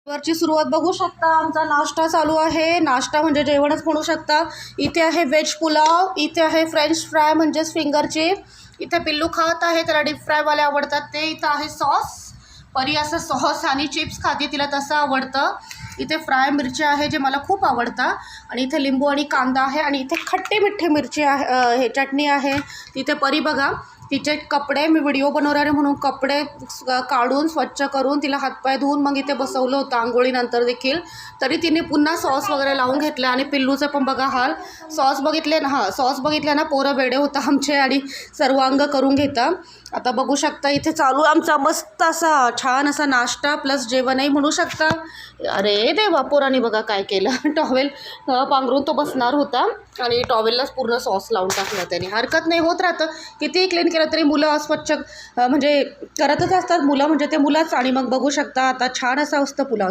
वरची सुरुवात बघू शकता. आमचा नाश्ता चालू आहे. नाश्ता म्हणजे जेवणच म्हणू शकता. इथे आहे व्हेज पुलाव, इथे आहे फ्रेंच फ्राय म्हणजेच फिंगर चिप. इथे पिल्लू खात आहे, त्याला डीप फ्रायवाले आवडतात ते. इथं आहे सॉस, परी असं सॉस आणि चिप्स खाते, तिला तसं आवडतं. इथे फ्राय मिरची आहे जे मला खूप आवडतं. आणि इथे लिंबू आणि कांदा आहे. आणि इथे खट्टे मिठ्ठे मिरची आहे, हे चटणी आहे. तिथे परी बघा, तिचे कपडे मी व्हिडिओ बनवणार आहे म्हणून कपडे काढून स्वच्छ करून तिला हातपाय धुवून मग इथे बसवलं होतं आंघोळीनंतर देखील. तरी तिने पुन्हा सॉस वगैरे लावून घेतलं. आणि पिल्लूचं पण बघा हाल. सॉस बघितले ना, सॉस बघितले ना, पोरं वेडे होतं आमचे आणि सर्वांग करून घेता. आता बघू शकता इथे चालू आमचा मस्त असा छान असा नाश्ता प्लस जेवणही म्हणू शकता. अरे देवा, पोरांनी बघा काय केलं. टॉवेल पांघरून तो बसणार होता आणि टॉवेललाच पूर्ण सॉस लावून टाकला त्याने. हरकत नाही, होत राहतं. कितीही क्लीन केलं तरी मुलं अस्वच्छ म्हणजे करतच असतात मुलं, म्हणजे ते मुलंच. आणि मग बघू शकता आता छान असा मस्त पुलाव.